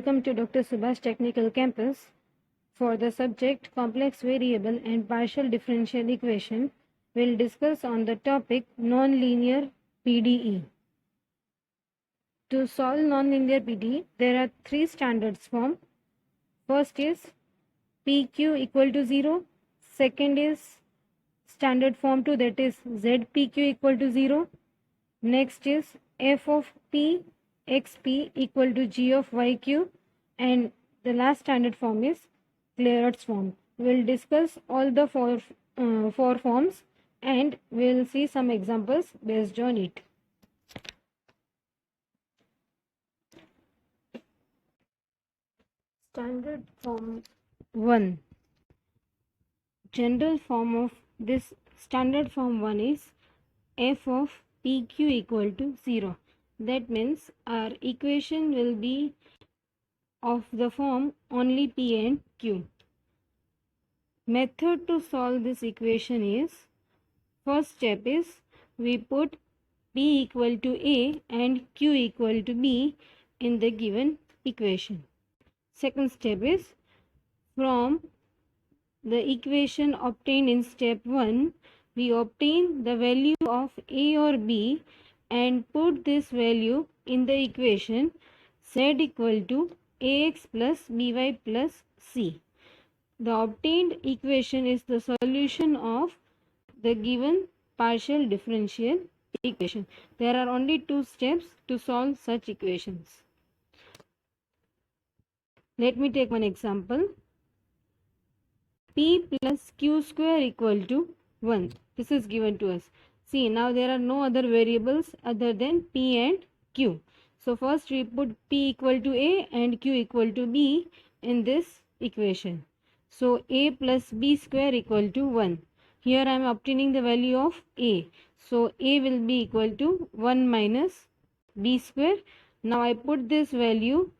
Welcome to Dr. Subhash Technical Campus. For the subject Complex Variable and Partial Differential Equation, we'll discuss on the topic Nonlinear PDE. To solve nonlinear PDE, there are three standards form. First is PQ equal to 0. Second is standard form 2, that is ZPQ equal to 0. Next is f of p xp equal to g of yq, and the last standard form is Clairaut's form. We'll discuss all the four forms and we'll see some examples based on it. Standard form 1. General form of this standard form 1 is f of pq equal to 0. That means our equation will be of the form only p and q. Method to solve this equation is, first step is we put p equal to a and q equal to b in the given equation. Second step is, from the equation obtained in step 1, we obtain the value of a or b and put this value in the equation z equal to ax plus by plus c. The obtained equation is the solution of the given partial differential equation. There are only two steps to solve such equations. Let me take one example. P plus q square equal to 1. This is given to us. See, now there are no other variables other than p and q. So first we put p equal to a and q equal to b in this equation. So a plus b square equal to 1. Here I am obtaining the value of a. So a will be equal to 1 minus b square. Now I put this value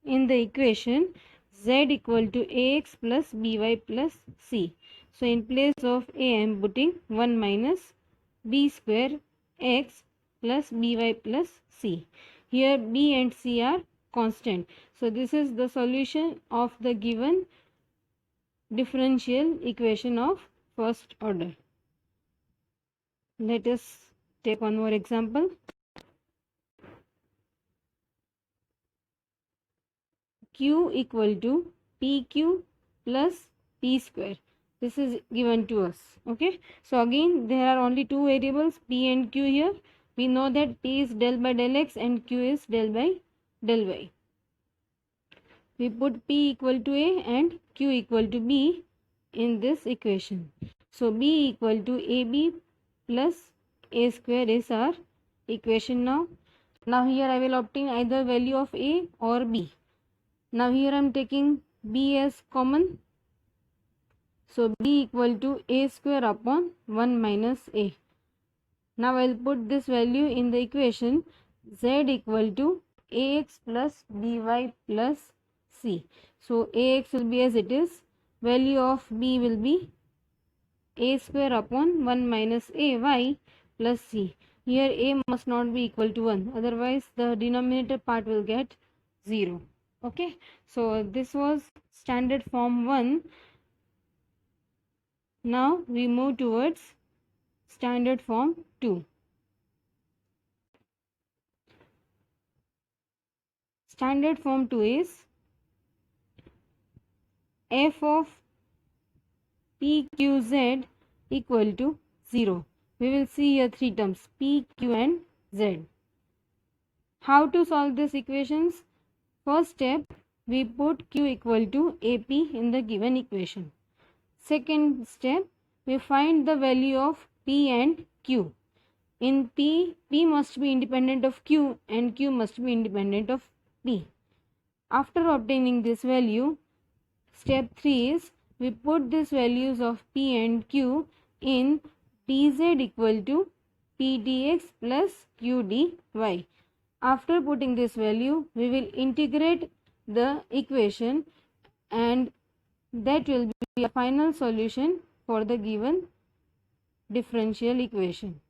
in the equation z equal to ax plus by plus c. So in place of a I am putting 1 minus b square x plus by plus c. Here b and c are constant. So this is the solution of the given differential equation of first order. Let us take one more example. Q equal to PQ plus P square. This is given to us. Okay. So again there are only two variables P and Q here. We know that P is del by del x and Q is del by del y. We put P equal to A and Q equal to B in this equation. So B equal to AB plus A square is our equation now. Now here I will obtain either value of A or B. Now here I am taking b as common. So b equal to a square upon 1 minus a. Now I will put this value in the equation z equal to ax plus by plus c. So ax will be as it is. Value of b will be a square upon 1 minus ay plus c. Here a must not be equal to 1. Otherwise the denominator part will get 0. Okay, so this was standard form 1. Now we move towards standard form 2. Standard form 2 is f of pqz equal to 0. We will see here three terms p, q and z. How to solve these equations? First step, we put q equal to ap in the given equation. Second step, we find the value of p and q. In p must be independent of q and q must be independent of p. After obtaining this value, step 3 is we put these values of p and q in dz equal to p dx plus q dy. After putting this value, we will integrate the equation and that will be a final solution for the given differential equation.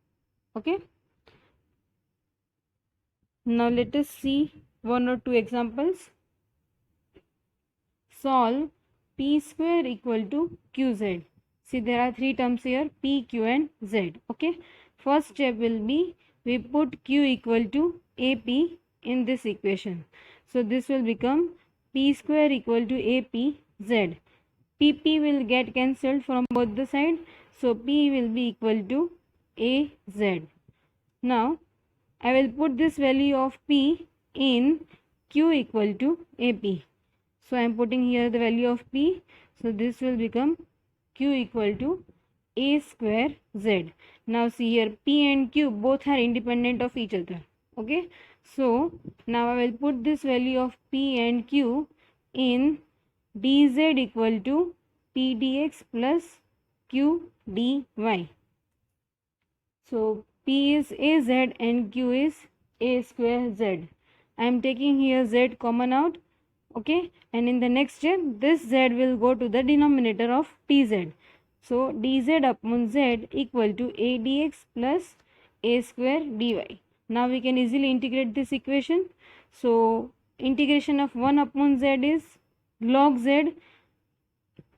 Okay. Now let us see one or two examples. solve p square equal to qz. See, there are three terms here, p, q and z. Okay, first step will be we put q equal to ap in this equation. So this will become p square equal to ap z. pp will get cancelled from both the side, so p will be equal to az. Now I will put this value of p in q equal to ap. So I am putting here the value of p. So this will become q equal to a square z. Now see here, p and q both are independent of each other. Okay, so now I will put this value of p and q in dz equal to p dx plus q dy. So p is az and q is a square z. I am taking here z common out. Okay, and in the next step this z will go to the denominator of pz. So dz upon z equal to a dx plus a square dy. Now we can easily integrate this equation. So integration of 1 upon z is log z.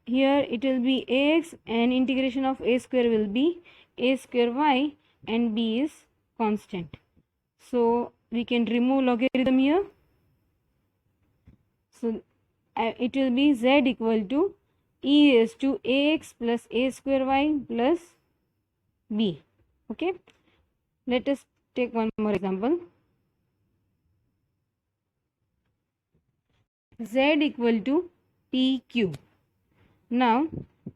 Here it will be ax, and integration of a square will be a square y, and b is constant. So we can remove logarithm here. So it will be z equal to e raised to ax plus a square y plus b. Okay, let us take one more example. Z equal to pq. Now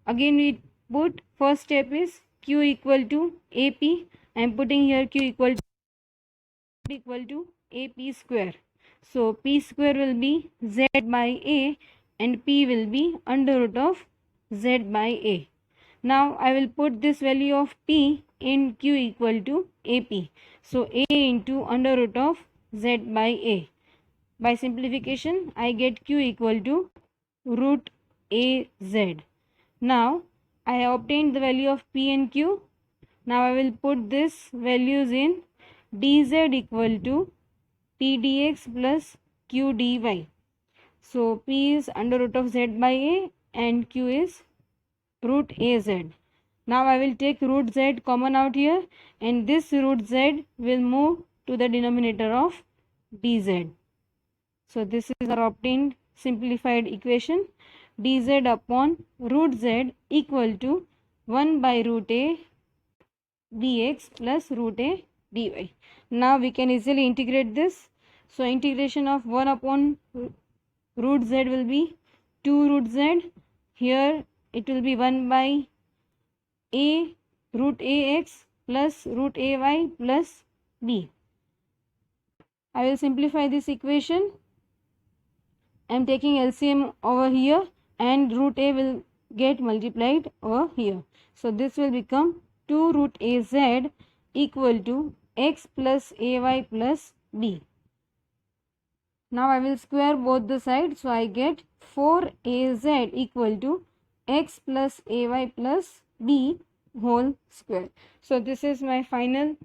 again we put first step is q equal to ap. I am putting here q equal to ap square. So p square will be z by a and p will be under root of z by a. Now I will put this value of p in q equal to ap. So a into under root of z by a. By simplification I get q equal to root a z. Now I have obtained the value of p and q. Now I will put this values in dz equal to p dx plus q dy. So p is under root of z by a and q is root az. Now I will take root z common out here, and this root z will move to the denominator of dz. So this is our obtained simplified equation. Dz upon root z equal to 1 by root a dx plus root a dy. Now we can easily integrate this. So integration of 1 upon root z will be 2 root z. Here it will be 1 by a root ax plus root ay plus b. I will simplify this equation. I am taking LCM over here, and root a will get multiplied over here. So this will become 2 root az equal to x plus ay plus b. Now I will square both the sides, so I get 4az equal to x plus ay plus b whole square. So this is my final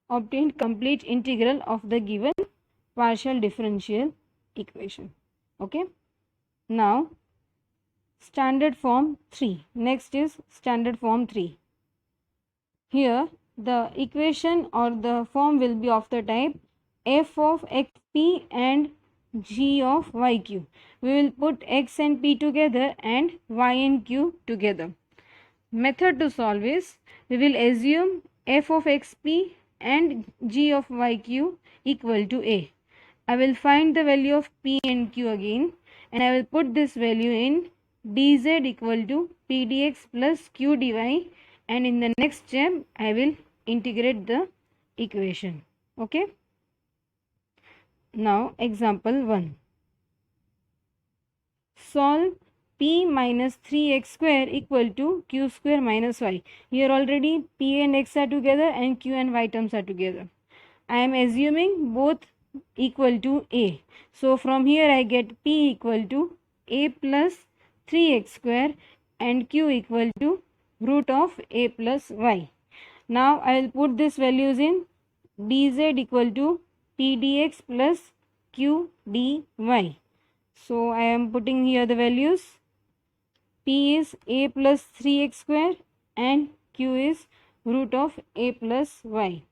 obtained complete integral of the given partial differential equation. Okay, now standard form 3. Next is standard form 3. Here the equation or the form will be of the type f of xp and g of yq. We will put x and p together and y and q together. Method to solve is we will assume f of xp and g of yq equal to a. I will find the value of p and q again, and I will put this value in dz equal to p dx plus q dy, and in the next step I will integrate the equation. Okay. Now example 1. Solve p minus 3x square equal to q square minus y. Here already p and x are together and q and y terms are together. I am assuming both equal to a. So from here I get p equal to a plus 3x square and q equal to root of a plus y. Now I will put these values in dz equal to p dx plus q dy. So I am putting here the values. P is a plus 3x square and q is root of a plus y.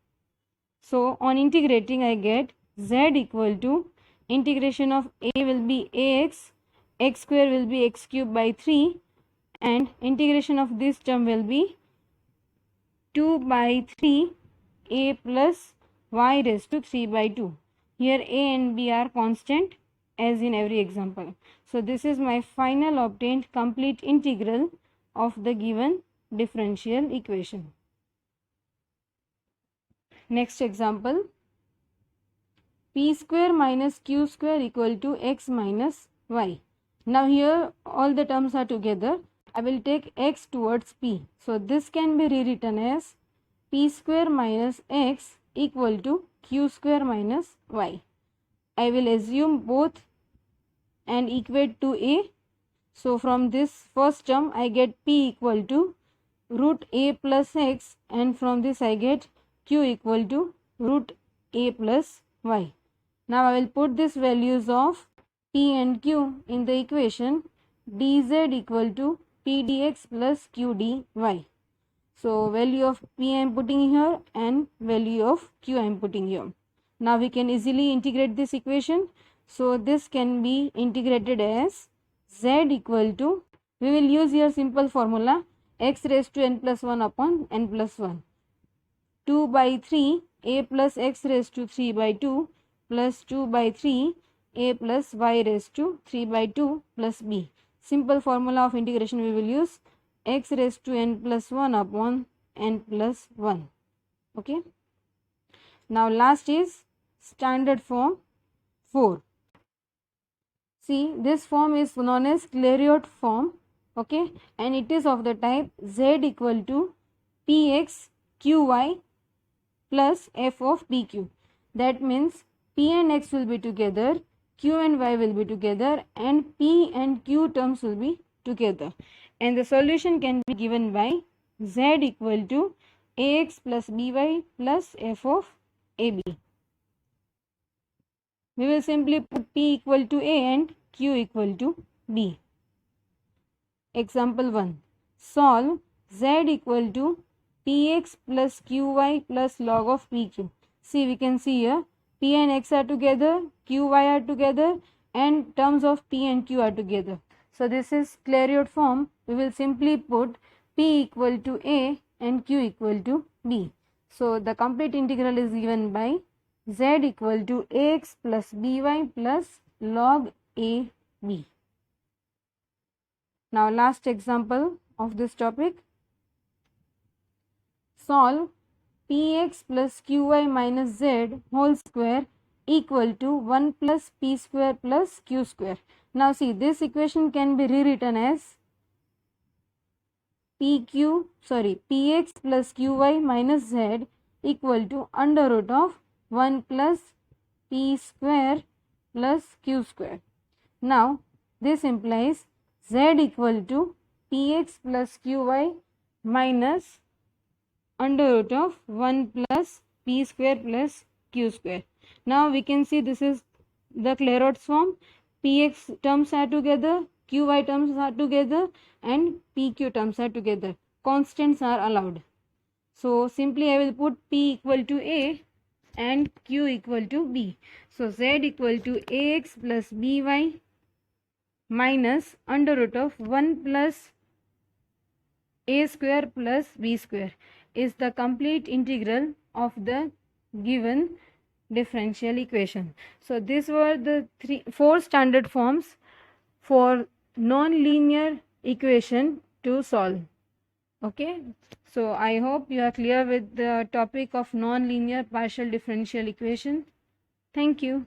So on integrating I get z equal to integration of a will be ax, x square will be x cube by 3, and integration of this term will be 2 by 3 a plus y raised to 3 by 2. Here a and b are constant as in every example. So this is my final obtained complete integral of the given differential equation. Next example, p square minus q square equal to x minus y. Now here all the terms are together. I will take x towards p. So this can be rewritten as p square minus x equal to q square minus y. I will assume both and equate to a. So from this first term I get p equal to root a plus x, and from this I get q equal to root a plus y. Now I will put these values of p and q in the equation. Dz equal to p dx plus q dy. So value of p I am putting here and value of q I am putting here. Now we can easily integrate this equation. So this can be integrated as z equal to, we will use here simple formula, x raised to n plus 1 upon n plus 1. 2 by 3 a plus x raised to 3 by 2 plus 2 by 3 a plus y raised to 3 by 2 plus b. Simple formula of integration we will use, x raised to n plus 1 upon n plus 1. Okay. Now last is standard form 4. See, this form is known as Clairaut form. Okay, and it is of the type z equal to px qy plus f of pq. That means p and x will be together, q and y will be together, and p and q terms will be together. And the solution can be given by z equal to ax plus by plus f of ab. We will simply put p equal to a and q equal to b. Example 1. Solve z equal to px plus qy plus log of pq. See, we can see here p and x are together, qy are together, and terms of p and q are together. So this is Clairaut form. We will simply put p equal to a and q equal to b. So the complete integral is given by z equal to ax plus by plus log a b. Now last example of this topic. Solve px plus qy minus z whole square equal to 1 plus p square plus q square. Now see, this equation can be rewritten as px plus qy minus z equal to under root of 1 plus p square plus q square. Now this implies z equal to px plus qy minus under root of 1 plus p square plus q square. Now we can see this is the Clairaut's form. Px terms are together, qy terms are together, and pq terms are together. Constants are allowed. So simply I will put p equal to a and q equal to b. So z equal to ax plus by minus under root of 1 plus a square plus b square is the complete integral of the given differential equation. So these were the 4 standard forms for non-linear equation to solve. Okay, so I hope you are clear with the topic of non-linear partial differential equation. Thank you.